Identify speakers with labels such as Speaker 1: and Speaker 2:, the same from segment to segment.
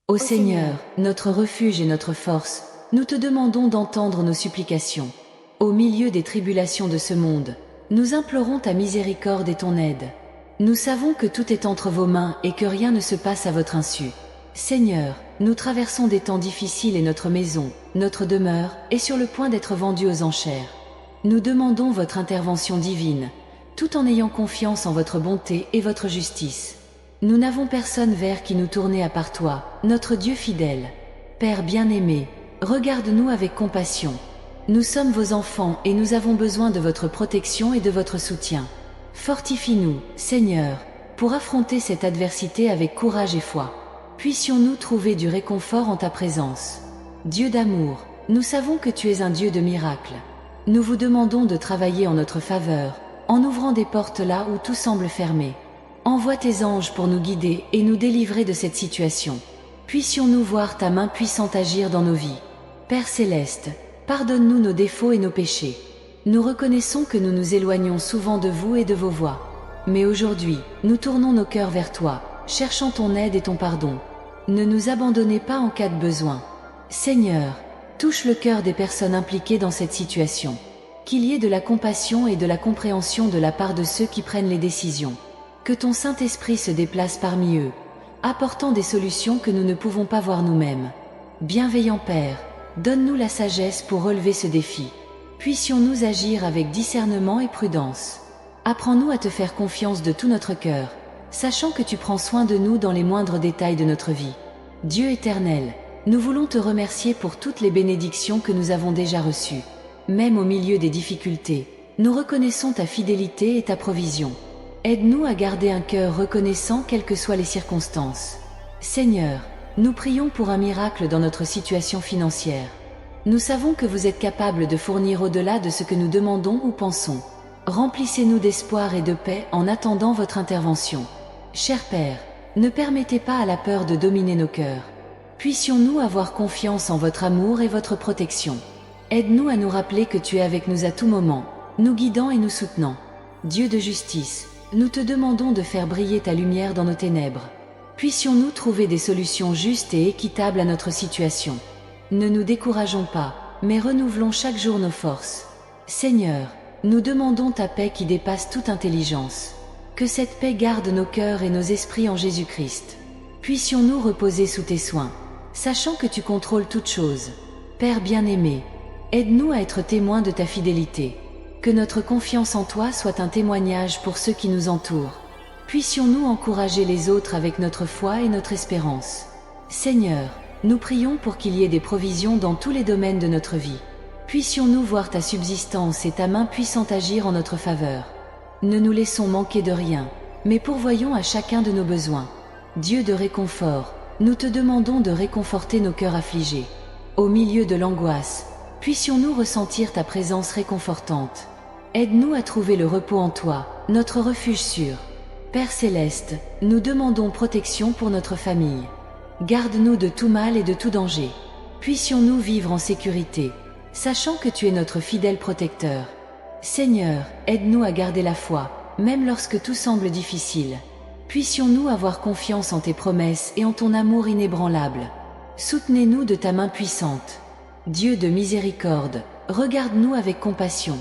Speaker 1: Ô Seigneur, notre refuge et notre force, nous te demandons d'entendre nos supplications. Au milieu des tribulations de ce monde, nous implorons ta miséricorde et ton aide. Nous savons que tout est entre vos mains et que rien ne se passe à votre insu. Seigneur, nous traversons des temps difficiles et notre maison, notre demeure, est sur le point d'être vendue aux enchères. Nous demandons votre intervention divine, tout en ayant confiance en votre bonté et votre justice. Nous n'avons personne vers qui nous tourner à part toi, notre Dieu fidèle. Père bien-aimé, regarde-nous avec compassion. Nous sommes vos enfants et nous avons besoin de votre protection et de votre soutien. Fortifie-nous, Seigneur, pour affronter cette adversité avec courage et foi. Puissions-nous trouver du réconfort en ta présence. Dieu d'amour, nous savons que tu es un Dieu de miracles. Nous vous demandons de travailler en notre faveur, en ouvrant des portes là où tout semble fermé. Envoie tes anges pour nous guider et nous délivrer de cette situation. Puissions-nous voir ta main puissante agir dans nos vies. Père céleste, pardonne-nous nos défauts et nos péchés. Nous reconnaissons que nous nous éloignons souvent de vous et de vos voies. Mais aujourd'hui, nous tournons nos cœurs vers toi, cherchant ton aide et ton pardon. Ne nous abandonnez pas en cas de besoin. Seigneur, touche le cœur des personnes impliquées dans cette situation. Qu'il y ait de la compassion et de la compréhension de la part de ceux qui prennent les décisions. Que ton Saint-Esprit se déplace parmi eux, apportant des solutions que nous ne pouvons pas voir nous-mêmes. Bienveillant Père, donne-nous la sagesse pour relever ce défi. Puissions-nous agir avec discernement et prudence. Apprends-nous à te faire confiance de tout notre cœur, sachant que tu prends soin de nous dans les moindres détails de notre vie. Dieu éternel, nous voulons te remercier pour toutes les bénédictions que nous avons déjà reçues. Même au milieu des difficultés, nous reconnaissons ta fidélité et ta provision. Aide-nous à garder un cœur reconnaissant quelles que soient les circonstances. Seigneur, nous prions pour un miracle dans notre situation financière. Nous savons que vous êtes capable de fournir au-delà de ce que nous demandons ou pensons. Remplissez-nous d'espoir et de paix en attendant votre intervention. Cher Père, ne permettez pas à la peur de dominer nos cœurs. Puissions-nous avoir confiance en votre amour et votre protection. Aide-nous à nous rappeler que tu es avec nous à tout moment, nous guidant et nous soutenant. Dieu de justice, nous te demandons de faire briller ta lumière dans nos ténèbres. Puissions-nous trouver des solutions justes et équitables à notre situation. Ne nous décourageons pas, mais renouvelons chaque jour nos forces. Seigneur, nous demandons ta paix qui dépasse toute intelligence. Que cette paix garde nos cœurs et nos esprits en Jésus-Christ. Puissions-nous reposer sous tes soins, sachant que tu contrôles toutes choses. Père bien-aimé, aide-nous à être témoins de ta fidélité. Que notre confiance en toi soit un témoignage pour ceux qui nous entourent. Puissions-nous encourager les autres avec notre foi et notre espérance. Seigneur, nous prions pour qu'il y ait des provisions dans tous les domaines de notre vie. Puissions-nous voir ta subsistance et ta main puissante agir en notre faveur. Ne nous laissons manquer de rien, mais pourvoyons à chacun de nos besoins. Dieu de réconfort, nous te demandons de réconforter nos cœurs affligés. Au milieu de l'angoisse, puissions-nous ressentir ta présence réconfortante. Aide-nous à trouver le repos en toi, notre refuge sûr. Père céleste, nous demandons protection pour notre famille. Garde-nous de tout mal et de tout danger. Puissions-nous vivre en sécurité, sachant que tu es notre fidèle protecteur. Seigneur, aide-nous à garder la foi, même lorsque tout semble difficile. Puissions-nous avoir confiance en tes promesses et en ton amour inébranlable. Soutenez-nous de ta main puissante. Dieu de miséricorde, regarde-nous avec compassion.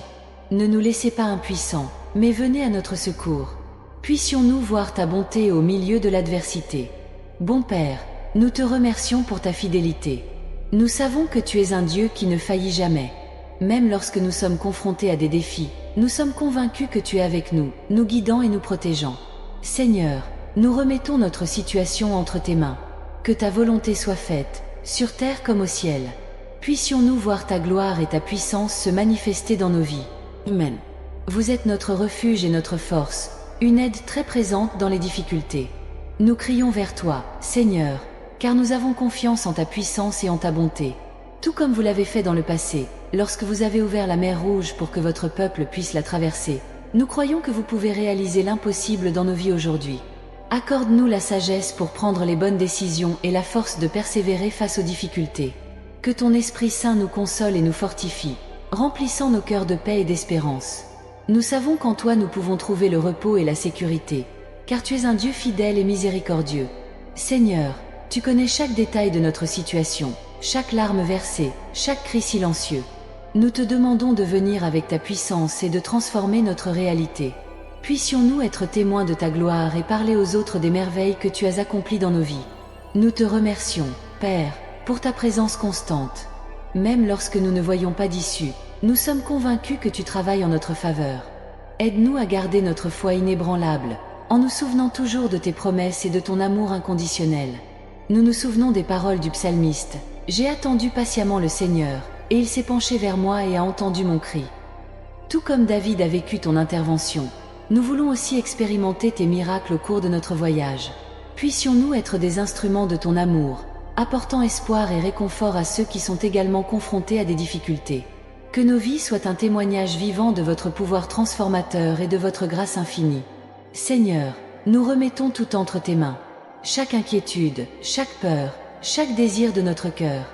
Speaker 1: Ne nous laissez pas impuissants, mais venez à notre secours. Puissions-nous voir ta bonté au milieu de l'adversité. Bon Père, nous te remercions pour ta fidélité. Nous savons que tu es un Dieu qui ne faillit jamais. Même lorsque nous sommes confrontés à des défis, nous sommes convaincus que tu es avec nous, nous guidant et nous protégeant. Seigneur, nous remettons notre situation entre tes mains. Que ta volonté soit faite, sur terre comme au ciel. Puissions-nous voir ta gloire et ta puissance se manifester dans nos vies. Amen. Vous êtes notre refuge et notre force, une aide très présente dans les difficultés. Nous crions vers toi, Seigneur, car nous avons confiance en ta puissance et en ta bonté. Tout comme vous l'avez fait dans le passé, lorsque vous avez ouvert la mer Rouge pour que votre peuple puisse la traverser, nous croyons que vous pouvez réaliser l'impossible dans nos vies aujourd'hui. Accorde-nous la sagesse pour prendre les bonnes décisions et la force de persévérer face aux difficultés. Que ton Esprit Saint nous console et nous fortifie, remplissant nos cœurs de paix et d'espérance. Nous savons qu'en toi nous pouvons trouver le repos et la sécurité, car tu es un Dieu fidèle et miséricordieux. Seigneur, tu connais chaque détail de notre situation, chaque larme versée, chaque cri silencieux. Nous te demandons de venir avec ta puissance et de transformer notre réalité. Puissions-nous être témoins de ta gloire et parler aux autres des merveilles que tu as accomplies dans nos vies. Nous te remercions, Père, pour ta présence constante. Même lorsque nous ne voyons pas d'issue, nous sommes convaincus que tu travailles en notre faveur. Aide-nous à garder notre foi inébranlable, en nous souvenant toujours de tes promesses et de ton amour inconditionnel. Nous nous souvenons des paroles du psalmiste. J'ai attendu patiemment le Seigneur, et il s'est penché vers moi et a entendu mon cri. Tout comme David a vécu ton intervention, nous voulons aussi expérimenter tes miracles au cours de notre voyage. Puissions-nous être des instruments de ton amour, apportant espoir et réconfort à ceux qui sont également confrontés à des difficultés. Que nos vies soient un témoignage vivant de votre pouvoir transformateur et de votre grâce infinie. Seigneur, nous remettons tout entre tes mains. Chaque inquiétude, chaque peur, chaque désir de notre cœur.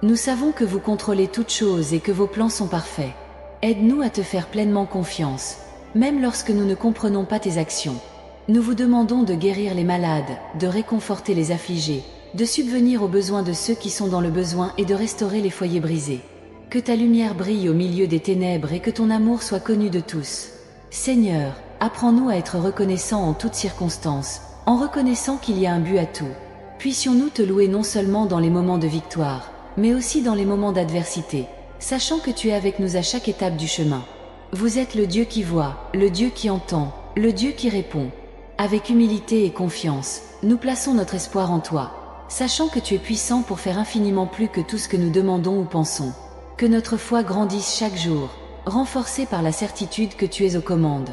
Speaker 1: Nous savons que vous contrôlez toutes choses et que vos plans sont parfaits. Aide-nous à te faire pleinement confiance, même lorsque nous ne comprenons pas tes actions. Nous vous demandons de guérir les malades, de réconforter les affligés, de subvenir aux besoins de ceux qui sont dans le besoin et de restaurer les foyers brisés. Que ta lumière brille au milieu des ténèbres et que ton amour soit connu de tous. Seigneur, apprends-nous à être reconnaissants en toutes circonstances, en reconnaissant qu'il y a un but à tout. Puissions-nous te louer non seulement dans les moments de victoire, mais aussi dans les moments d'adversité, sachant que tu es avec nous à chaque étape du chemin. Vous êtes le Dieu qui voit, le Dieu qui entend, le Dieu qui répond. Avec humilité et confiance, nous plaçons notre espoir en toi, sachant que tu es puissant pour faire infiniment plus que tout ce que nous demandons ou pensons. Que notre foi grandisse chaque jour, renforcée par la certitude que tu es aux commandes.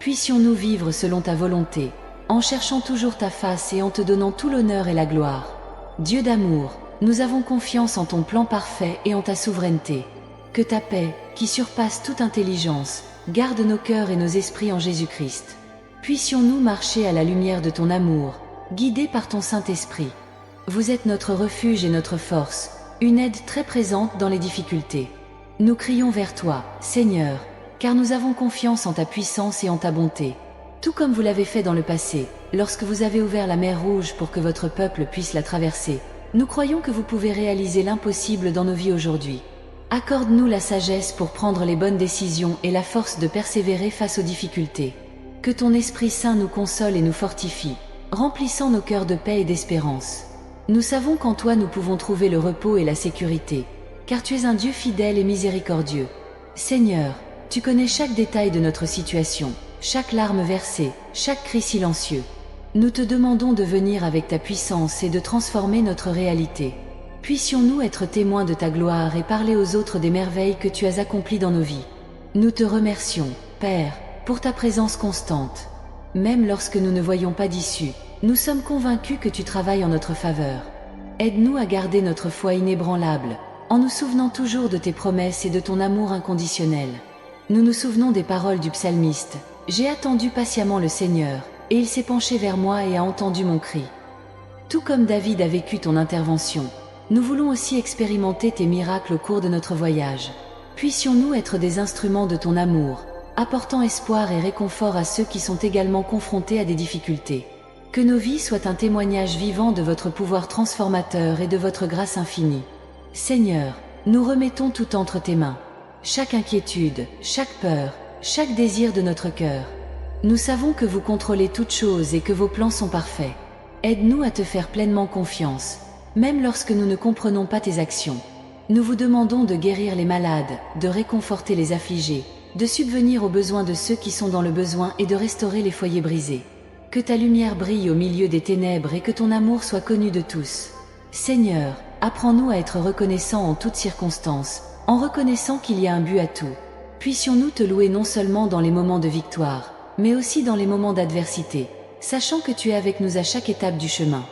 Speaker 1: Puissions-nous vivre selon ta volonté, en cherchant toujours ta face et en te donnant tout l'honneur et la gloire. Dieu d'amour, nous avons confiance en ton plan parfait et en ta souveraineté. Que ta paix, qui surpasse toute intelligence, garde nos cœurs et nos esprits en Jésus-Christ. Puissions-nous marcher à la lumière de ton amour, guidés par ton Saint-Esprit. Vous êtes notre refuge et notre force, une aide très présente dans les difficultés. Nous crions vers toi, Seigneur, car nous avons confiance en ta puissance et en ta bonté. Tout comme vous l'avez fait dans le passé, lorsque vous avez ouvert la mer Rouge pour que votre peuple puisse la traverser, nous croyons que vous pouvez réaliser l'impossible dans nos vies aujourd'hui. Accorde-nous la sagesse pour prendre les bonnes décisions et la force de persévérer face aux difficultés. Que ton Esprit Saint nous console et nous fortifie, remplissant nos cœurs de paix et d'espérance. Nous savons qu'en toi nous pouvons trouver le repos et la sécurité, car tu es un Dieu fidèle et miséricordieux. Seigneur, tu connais chaque détail de notre situation, chaque larme versée, chaque cri silencieux. Nous te demandons de venir avec ta puissance et de transformer notre réalité. Puissions-nous être témoins de ta gloire et parler aux autres des merveilles que tu as accomplies dans nos vies. Nous te remercions, Père, pour ta présence constante. Même lorsque nous ne voyons pas d'issue, nous sommes convaincus que tu travailles en notre faveur. Aide-nous à garder notre foi inébranlable, en nous souvenant toujours de tes promesses et de ton amour inconditionnel. Nous nous souvenons des paroles du psalmiste. J'ai attendu patiemment le Seigneur, et il s'est penché vers moi et a entendu mon cri. Tout comme David a vécu ton intervention, nous voulons aussi expérimenter tes miracles au cours de notre voyage. Puissions-nous être des instruments de ton amour, apportant espoir et réconfort à ceux qui sont également confrontés à des difficultés. Que nos vies soient un témoignage vivant de votre pouvoir transformateur et de votre grâce infinie. Seigneur, nous remettons tout entre tes mains. Chaque inquiétude, chaque peur, chaque désir de notre cœur. Nous savons que vous contrôlez toutes choses et que vos plans sont parfaits. Aide-nous à te faire pleinement confiance, même lorsque nous ne comprenons pas tes actions. Nous vous demandons de guérir les malades, de réconforter les affligés, de subvenir aux besoins de ceux qui sont dans le besoin et de restaurer les foyers brisés. Que ta lumière brille au milieu des ténèbres et que ton amour soit connu de tous. Seigneur, apprends-nous à être reconnaissants en toutes circonstances, en reconnaissant qu'il y a un but à tout. Puissions-nous te louer non seulement dans les moments de victoire, mais aussi dans les moments d'adversité, sachant que tu es avec nous à chaque étape du chemin.